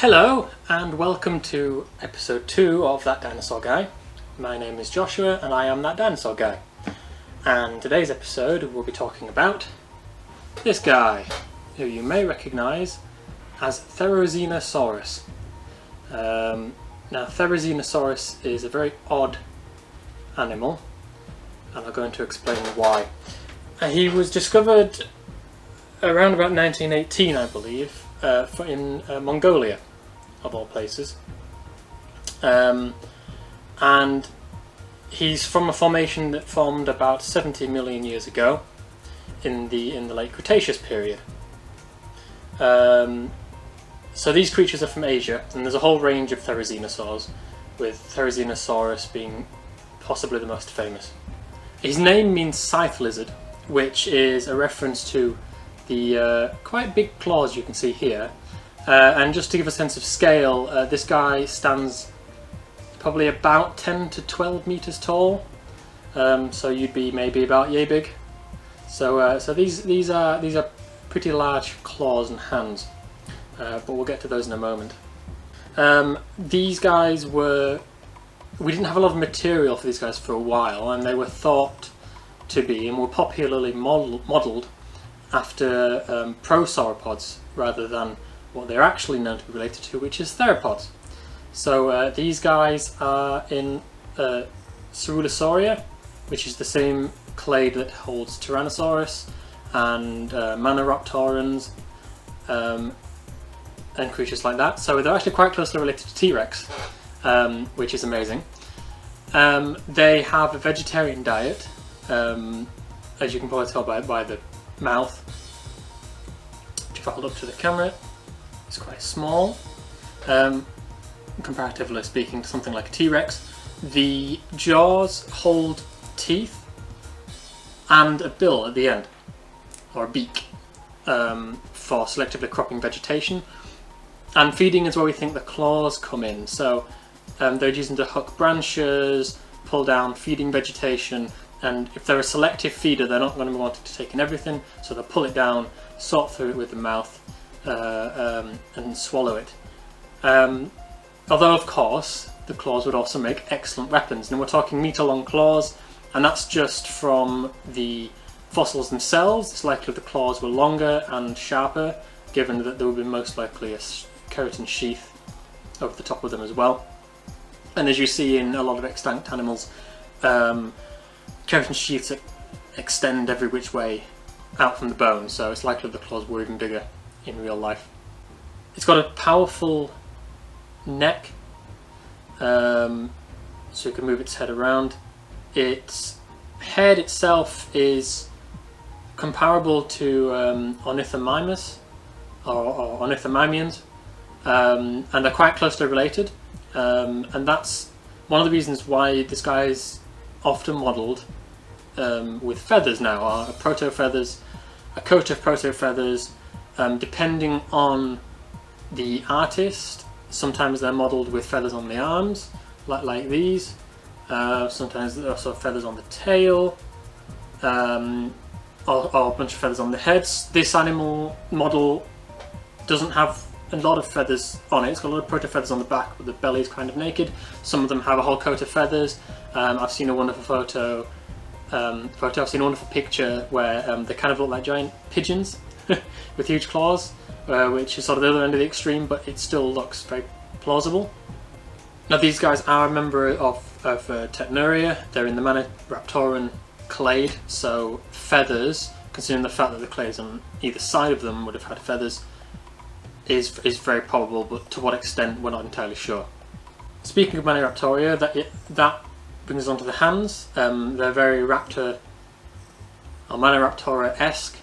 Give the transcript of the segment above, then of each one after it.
Hello and welcome to episode 2 of That Dinosaur Guy. My name is Joshua and I am That Dinosaur Guy. And today's episode we'll be talking about this guy, who you may recognise as Therizinosaurus. Now Therizinosaurus is a very odd animal and I'm going to explain why. He was discovered around about 1918, I believe, in Mongolia, of all places, and he's from a formation that formed about 70 million years ago, in the late Cretaceous period. So these creatures are from Asia, and there's a whole range of therizinosaurs, with Therizinosaurus being possibly the most famous. His name means scythe lizard, which is a reference to the quite big claws you can see here. And just to give a sense of scale, this guy stands probably about 10 to 12 meters tall. So you'd be maybe about yay big. So these are pretty large claws and hands. But we'll get to those in a moment. These guys we didn't have a lot of material for these guys for a while, and they were thought to be and were popularly modelled after prosauropods rather than what they're actually known to be related to, which is theropods. So these guys are in Cerulosauria, which is the same clade that holds Tyrannosaurus and Maniraptorans and creatures like that. So they're actually quite closely related to T-Rex, which is amazing. They have a vegetarian diet, as you can probably tell by the mouth, which if I hold up to the camera, it's quite small, comparatively speaking to something like a T-Rex. The jaws hold teeth and a bill at the end, or a beak, for selectively cropping vegetation. And feeding is where we think the claws come in. So they're using to hook branches, pull down feeding vegetation, and if they're a selective feeder, they're not going to be wanting to take in everything, so they'll pull it down, sort through it with the mouth, and swallow it. Although, of course, the claws would also make excellent weapons. Now we're talking metre-long claws, and that's just from the fossils themselves. It's likely the claws were longer and sharper, given that there would be most likely a keratin sheath over the top of them as well. And as you see in a lot of extinct animals, keratin sheaths extend every which way out from the bone, so it's likely the claws were even bigger in real life. It's got a powerful neck, so you can move its head around. Its head itself is comparable to ornithomimus or ornithomimians, and they're quite closely related, and that's one of the reasons why this guy is often modelled with feathers now, or proto-feathers, a coat of proto-feathers, depending on the artist. Sometimes they're modelled with feathers on the arms, like these. Sometimes there are also feathers on the tail, or a bunch of feathers on the heads. This animal model doesn't have a lot of feathers on it. It's got a lot of proto-feathers on the back, but the belly is kind of naked. Some of them have a whole coat of feathers. I've seen a wonderful I've seen a wonderful picture where they kind of look like giant pigeons with huge claws, which is sort of the other end of the extreme, but it still looks very plausible. Now these guys are a member of Technuria. They're in the Maniraptoran clade, so feathers, considering the fact that the clades on either side of them would have had feathers, is very probable, but to what extent we're not entirely sure. Speaking of Maniraptoria, that brings us on to the hands. They're very raptor or Maniraptora-esque.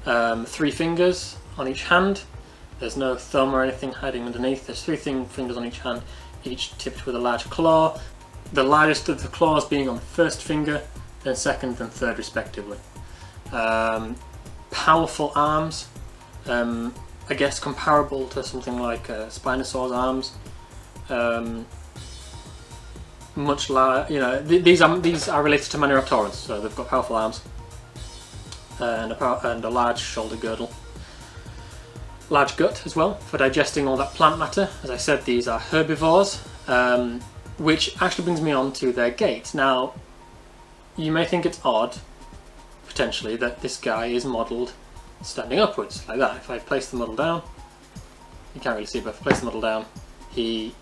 3 fingers on each hand. There's no thumb or anything hiding underneath. There's 3 fingers on each hand, each tipped with a large claw. The largest of the claws being on the first finger, then second and third respectively. Powerful arms. I guess comparable to something like a Spinosaur's arms. Much larger, these are related to Maniraptorans, so they've got powerful arms and a large shoulder girdle. large gut as well for digesting all that plant matter. As I said, these are herbivores, which actually brings me on to their gait. Now, you may think it's odd, potentially, that this guy is modelled standing upwards, like that. If I place the model down, you can't really see, but if I place the model down, he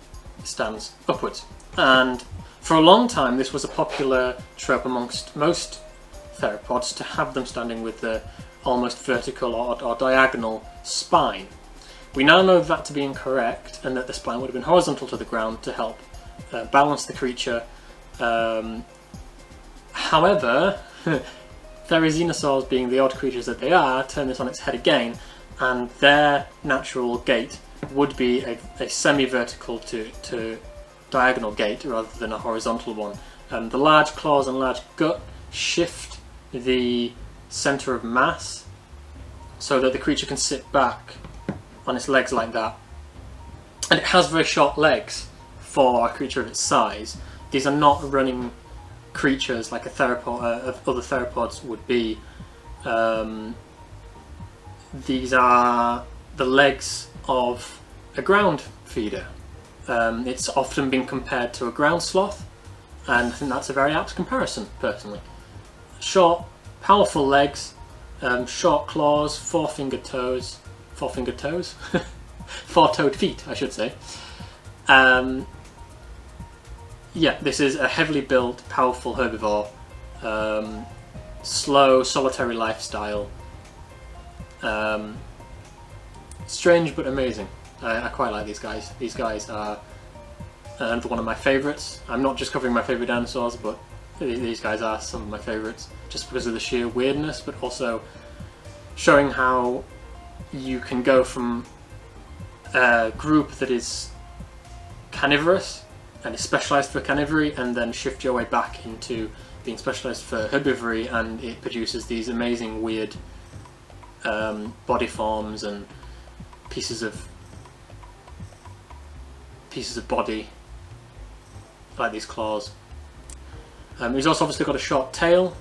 stands upwards. And for a long time, this was a popular trope amongst most theropods to have them standing with the almost vertical or diagonal spine. We now know that to be incorrect, and that the spine would have been horizontal to the ground to help balance the creature. However, Therizinosaurs, being the odd creatures that they are, turn this on its head again, and their natural gait would be a semi-vertical to diagonal gait rather than a horizontal one. The large claws and large gut shift the centre of mass so that the creature can sit back on its legs like that. And it has very short legs for a creature of its size. These are not running creatures like a theropod, other theropods would be. These are the legs of a ground feeder. It's often been compared to a ground sloth, and I think that's a very apt comparison, personally. Short, powerful legs, short claws, four-toed feet, I should say. Yeah, this is a heavily built, powerful herbivore. Slow, solitary lifestyle. Strange but amazing. I quite like these guys. These guys are another one of my favourites. I'm not just covering my favourite dinosaurs, but these guys are some of my favourites, just because of the sheer weirdness, but also showing how you can go from a group that is carnivorous and is specialised for carnivory, and then shift your way back into being specialised for herbivory, and it produces these amazing weird body forms and pieces of body, like these claws. He's also obviously got a short tail.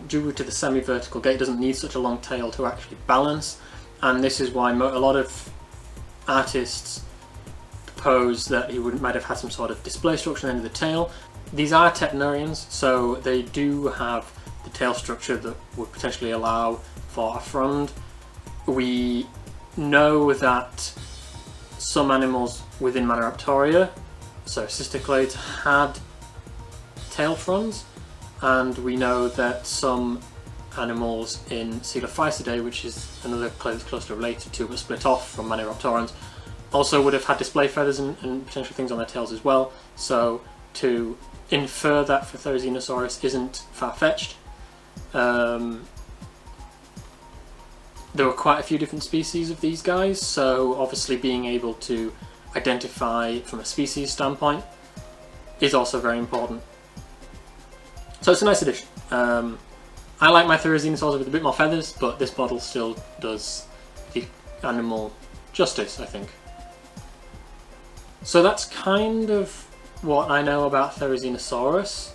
Due to the semi-vertical gait, doesn't need such a long tail to actually balance, and this is why a lot of artists propose that he might have had some sort of display structure at the end of the tail. These are Technurians, so they do have the tail structure that would potentially allow for a frond. We know that some animals within Maniraptoria, so cysticlades, had tail fronds, and we know that some animals in Coelophysidae, which is another clade that's closely related to but split off from Maniraptorans, also would have had display feathers and potential things on their tails as well. So to infer that for Therizinosaurus isn't far-fetched. There were quite a few different species of these guys, so obviously being able to identify from a species standpoint is also very important. So it's a nice addition. I like my Therizinosaurs with a bit more feathers, but this model still does the animal justice, I think. So that's kind of what I know about Therizinosaurus.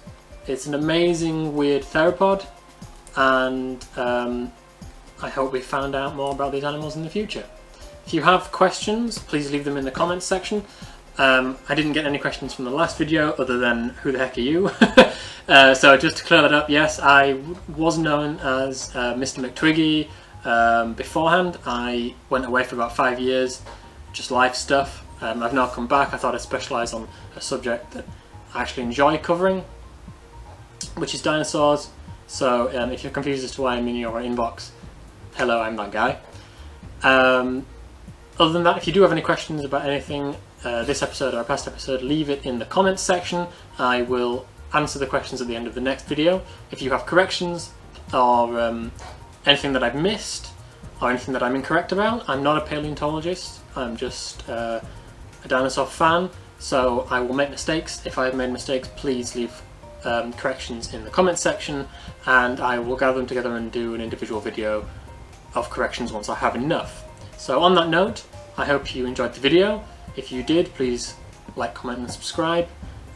It's an amazing, weird theropod, and I hope we found out more about these animals in the future. If you have questions, please leave them in the comments section. I didn't get any questions from the last video other than who the heck are you? So just to clear that up, yes, I was known as Mr. McTwiggy beforehand. I went away for about 5 years, just life stuff. I've now come back. I thought I'd specialise on a subject that I actually enjoy covering, which is dinosaurs. So if you're confused as to why I'm in your inbox, hello, I'm that guy. Other than that, if you do have any questions about anything, this episode or a past episode, leave it in the comments section. I will answer the questions at the end of the next video. If you have corrections or anything that I've missed or anything that I'm incorrect about, I'm not a paleontologist, I'm just a dinosaur fan, so I will make mistakes. If I have made mistakes, please leave corrections in the comments section, and I will gather them together and do an individual video of corrections once I have enough. So on that note, I hope you enjoyed the video. If you did, please like, comment and subscribe,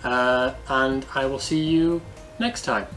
and I will see you next time.